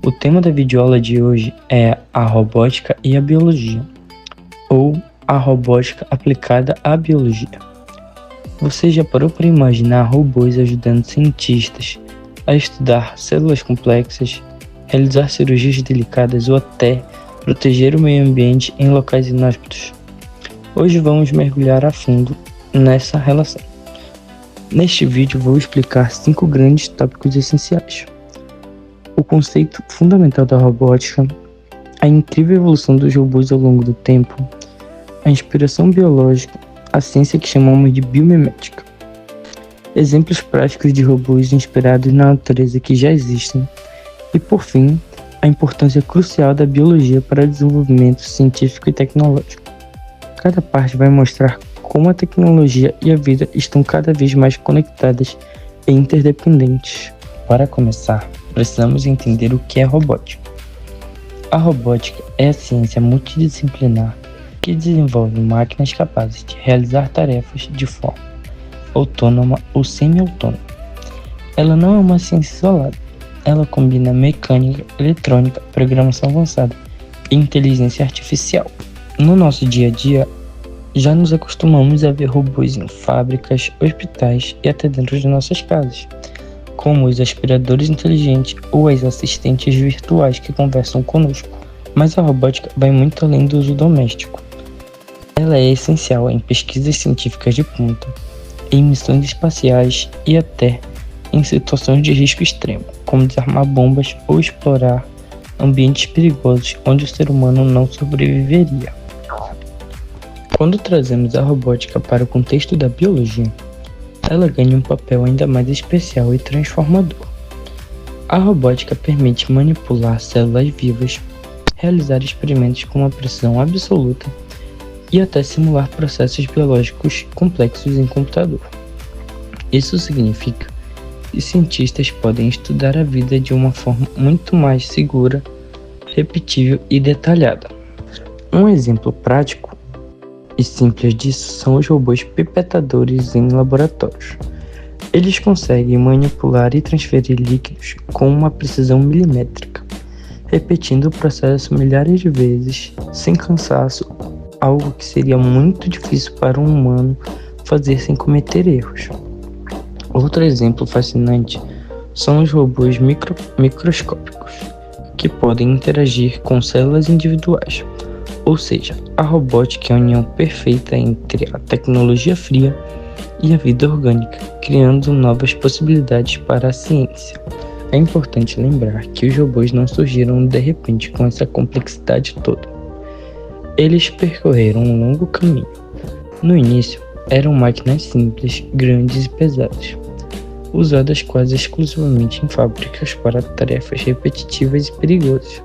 O tema da videoaula de hoje é a robótica e a biologia, ou a robótica aplicada à biologia. Você já parou para imaginar robôs ajudando cientistas a estudar células complexas, realizar cirurgias delicadas ou até proteger o meio ambiente em locais inóspitos? Hoje vamos mergulhar a fundo nessa relação. Neste vídeo vou explicar 5 grandes tópicos essenciais: o conceito fundamental da robótica, a incrível evolução dos robôs ao longo do tempo, a inspiração biológica, a ciência que chamamos de biomimética, exemplos práticos de robôs inspirados na natureza que já existem e, por fim, a importância crucial da biologia para o desenvolvimento científico e tecnológico. Cada parte vai mostrar como a tecnologia e a vida estão cada vez mais conectadas e interdependentes. Para começar, precisamos entender o que é robótica. A robótica é a ciência multidisciplinar que desenvolve máquinas capazes de realizar tarefas de forma autônoma ou semi-autônoma. Ela não é uma ciência isolada. Ela combina mecânica, eletrônica, programação avançada e inteligência artificial. No nosso dia a dia, já nos acostumamos a ver robôs em fábricas, hospitais e até dentro de nossas casas, como os aspiradores inteligentes ou as assistentes virtuais que conversam conosco. Mas a robótica vai muito além do uso doméstico. Ela é essencial em pesquisas científicas de ponta, em missões espaciais e até em situações de risco extremo, como desarmar bombas ou explorar ambientes perigosos onde o ser humano não sobreviveria. Quando trazemos a robótica para o contexto da biologia, ela ganha um papel ainda mais especial e transformador. A robótica permite manipular células vivas, realizar experimentos com uma precisão absoluta e até simular processos biológicos complexos em computador. Isso significa que cientistas podem estudar a vida de uma forma muito mais segura, repetível e detalhada. Um exemplo prático e simples disso são os robôs pipetadores em laboratórios. Eles conseguem manipular e transferir líquidos com uma precisão milimétrica, repetindo o processo milhares de vezes, sem cansaço, algo que seria muito difícil para um humano fazer sem cometer erros. Outro exemplo fascinante são os robôs microscópicos, que podem interagir com células individuais. Ou seja, a robótica é a união perfeita entre a tecnologia fria e a vida orgânica, criando novas possibilidades para a ciência. É importante lembrar que os robôs não surgiram de repente com essa complexidade toda. Eles percorreram um longo caminho. No início, eram máquinas simples, grandes e pesadas, usadas quase exclusivamente em fábricas para tarefas repetitivas e perigosas,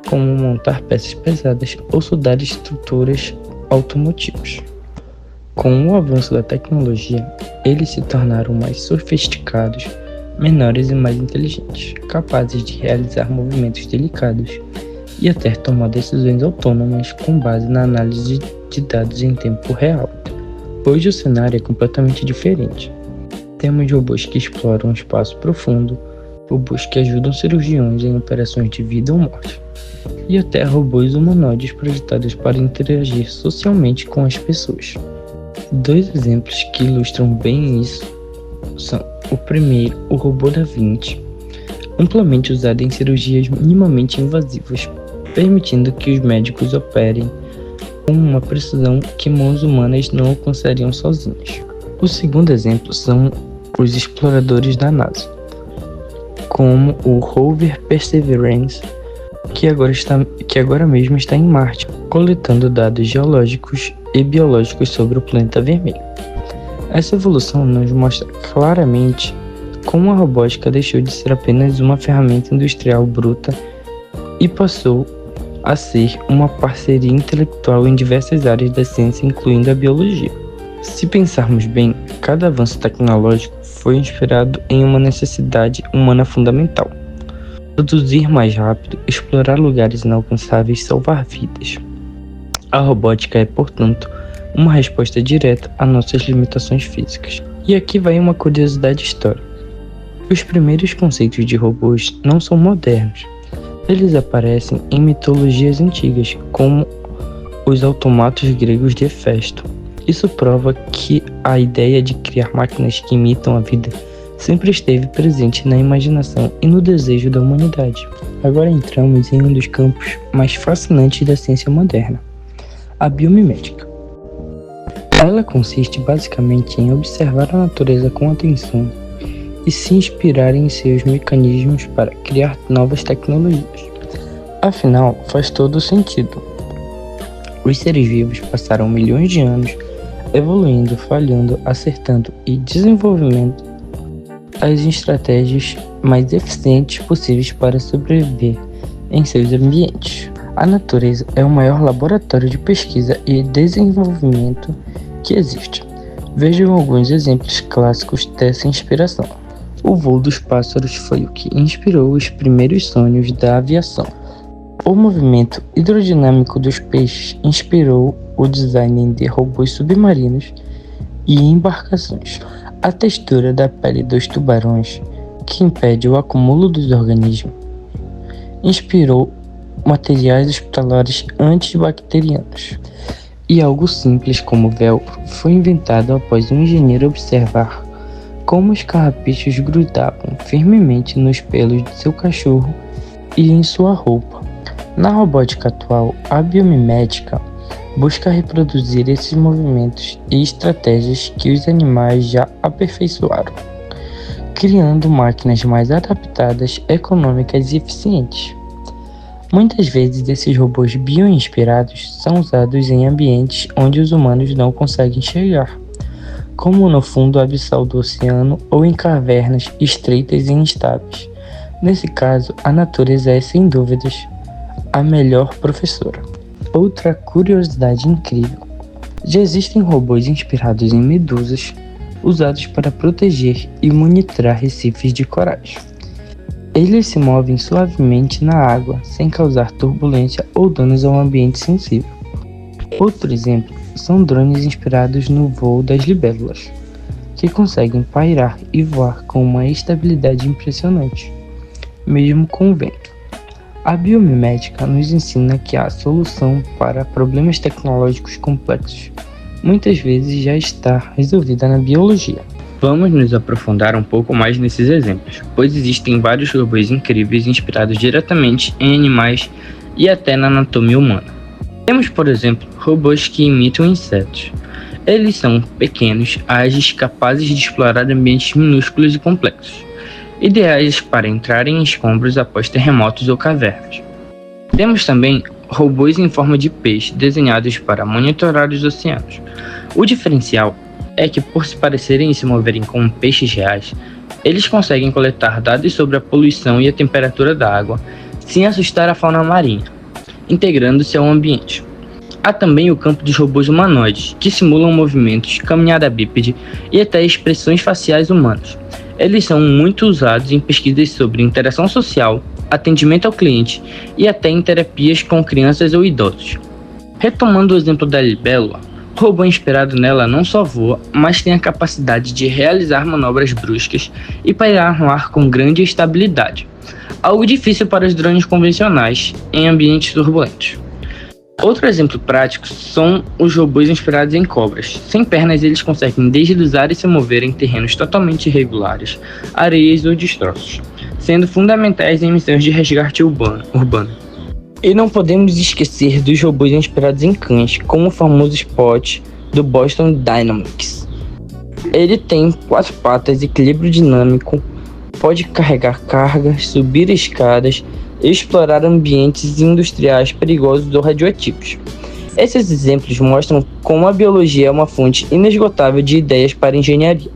como montar peças pesadas ou soldar estruturas automotivas. Com o avanço da tecnologia, eles se tornaram mais sofisticados, menores e mais inteligentes, capazes de realizar movimentos delicados e até tomar decisões autônomas com base na análise de dados em tempo real. Hoje o cenário é completamente diferente. Temos robôs que exploram o espaço profundo, robôs que ajudam cirurgiões em operações de vida ou morte, e até robôs humanoides projetados para interagir socialmente com as pessoas. 2 exemplos que ilustram bem isso são: o primeiro, o robô Da Vinci, amplamente usado em cirurgias minimamente invasivas, permitindo que os médicos operem com uma precisão que mãos humanas não alcançariam sozinhas. O segundo exemplo são os exploradores da NASA, como o rover Perseverance, que agora mesmo está em Marte, coletando dados geológicos e biológicos sobre o planeta vermelho. Essa evolução nos mostra claramente como a robótica deixou de ser apenas uma ferramenta industrial bruta e passou a ser uma parceria intelectual em diversas áreas da ciência, incluindo a biologia. Se pensarmos bem, cada avanço tecnológico foi inspirado em uma necessidade humana fundamental: produzir mais rápido, explorar lugares inalcançáveis, salvar vidas. A robótica é, portanto, uma resposta direta a nossas limitações físicas. E aqui vai uma curiosidade histórica. Os primeiros conceitos de robôs não são modernos. Eles aparecem em mitologias antigas, como os automatos gregos de Hefesto. Isso prova que a ideia de criar máquinas que imitam a vida sempre esteve presente na imaginação e no desejo da humanidade. Agora entramos em um dos campos mais fascinantes da ciência moderna, a biomimética. Ela consiste basicamente em observar a natureza com atenção e se inspirar em seus mecanismos para criar novas tecnologias. Afinal, faz todo sentido. Os seres vivos passaram milhões de anos evoluindo, falhando, acertando e desenvolvendo as estratégias mais eficientes possíveis para sobreviver em seus ambientes. A natureza é o maior laboratório de pesquisa e desenvolvimento que existe. Vejam alguns exemplos clássicos dessa inspiração. O voo dos pássaros foi o que inspirou os primeiros sonhos da aviação. O movimento hidrodinâmico dos peixes inspirou o design de robôs submarinos e embarcações. A textura da pele dos tubarões, que impede o acúmulo dos organismos, inspirou materiais hospitalares antibacterianos. E algo simples como velcro foi inventado após um engenheiro observar como os carrapichos grudavam firmemente nos pelos de seu cachorro e em sua roupa. Na robótica atual, a biomimética busca reproduzir esses movimentos e estratégias que os animais já aperfeiçoaram, criando máquinas mais adaptadas, econômicas e eficientes. Muitas vezes esses robôs bioinspirados são usados em ambientes onde os humanos não conseguem chegar, como no fundo abissal do oceano ou em cavernas estreitas e instáveis. Nesse caso, a natureza é, sem dúvidas, a melhor professora. Outra curiosidade incrível: já existem robôs inspirados em medusas, usados para proteger e monitorar recifes de corais. Eles se movem suavemente na água, sem causar turbulência ou danos ao ambiente sensível. Outro exemplo são drones inspirados no voo das libélulas, que conseguem pairar e voar com uma estabilidade impressionante, mesmo com o vento. A biomimética nos ensina que a solução para problemas tecnológicos complexos muitas vezes já está resolvida na biologia. Vamos nos aprofundar um pouco mais nesses exemplos, pois existem vários robôs incríveis inspirados diretamente em animais e até na anatomia humana. Temos, por exemplo, robôs que imitam insetos. Eles são pequenos, ágeis, capazes de explorar ambientes minúsculos e complexos, ideais para entrar em escombros após terremotos ou cavernas. Temos também robôs em forma de peixe desenhados para monitorar os oceanos. O diferencial é que, por se parecerem e se moverem como peixes reais, eles conseguem coletar dados sobre a poluição e a temperatura da água sem assustar a fauna marinha, integrando-se ao ambiente. Há também o campo dos robôs humanoides, que simulam movimentos, caminhada bípede e até expressões faciais humanas. Eles são muito usados em pesquisas sobre interação social, atendimento ao cliente e até em terapias com crianças ou idosos. Retomando o exemplo da libélula, o robô inspirado nela não só voa, mas tem a capacidade de realizar manobras bruscas e pairar no ar com grande estabilidade, algo difícil para os drones convencionais em ambientes turbulentos. Outro exemplo prático são os robôs inspirados em cobras. Sem pernas, eles conseguem deslizar e se mover em terrenos totalmente irregulares, areias ou destroços, sendo fundamentais em missões de resgate urbano. E não podemos esquecer dos robôs inspirados em cães, como o famoso Spot do Boston Dynamics. Ele tem 4 patas, equilíbrio dinâmico, pode carregar cargas, subir escadas e explorar ambientes industriais perigosos ou radioativos. Esses exemplos mostram como a biologia é uma fonte inesgotável de ideias para a engenharia.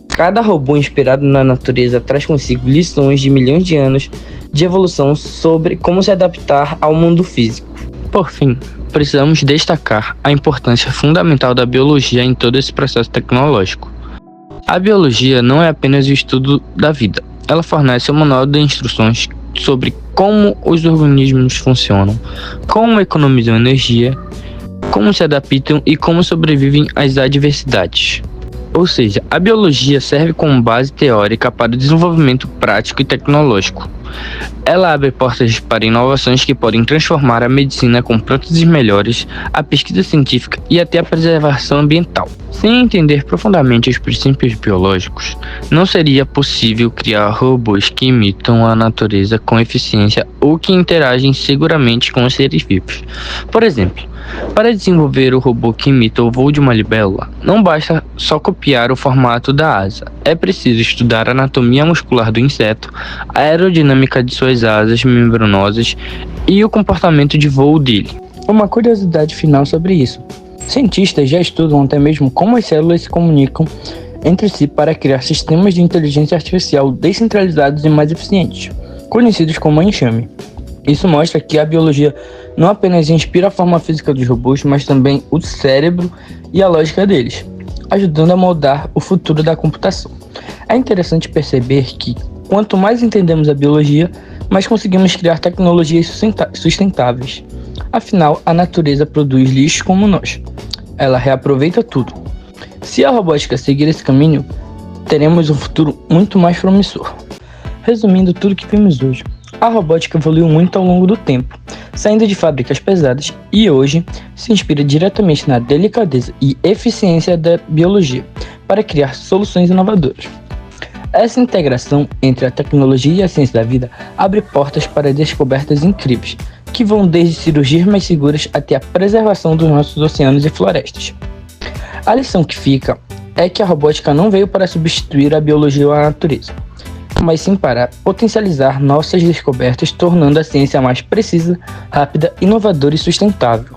Cada robô inspirado na natureza traz consigo lições de milhões de anos de evolução sobre como se adaptar ao mundo físico. Por fim, precisamos destacar a importância fundamental da biologia em todo esse processo tecnológico. A biologia não é apenas o estudo da vida, ela fornece um manual de instruções sobre como os organismos funcionam, como economizam energia, como se adaptam e como sobrevivem às adversidades. Ou seja, a biologia serve como base teórica para o desenvolvimento prático e tecnológico. Ela abre portas para inovações que podem transformar a medicina com próteses melhores, a pesquisa científica e até a preservação ambiental. Sem entender profundamente os princípios biológicos, não seria possível criar robôs que imitam a natureza com eficiência ou que interagem seguramente com os seres vivos. Por exemplo, para desenvolver o robô que imita o voo de uma libélula, não basta só copiar o formato da asa. É preciso estudar a anatomia muscular do inseto, a aerodinâmica de suas asas membranosas e o comportamento de voo dele. Uma curiosidade final sobre isso: cientistas já estudam até mesmo como as células se comunicam entre si para criar sistemas de inteligência artificial descentralizados e mais eficientes, conhecidos como enxame. Isso mostra que a biologia não apenas inspira a forma física dos robôs, mas também o cérebro e a lógica deles, ajudando a moldar o futuro da computação. É interessante perceber que, quanto mais entendemos a biologia, mais conseguimos criar tecnologias sustentáveis. Afinal, a natureza produz lixo como nós. Ela reaproveita tudo. Se a robótica seguir esse caminho, teremos um futuro muito mais promissor. Resumindo tudo que vimos hoje, a robótica evoluiu muito ao longo do tempo, saindo de fábricas pesadas e hoje se inspira diretamente na delicadeza e eficiência da biologia para criar soluções inovadoras. Essa integração entre a tecnologia e a ciência da vida abre portas para descobertas incríveis, que vão desde cirurgias mais seguras até a preservação dos nossos oceanos e florestas. A lição que fica é que a robótica não veio para substituir a biologia ou a natureza, mas sim para potencializar nossas descobertas, tornando a ciência mais precisa, rápida, inovadora e sustentável.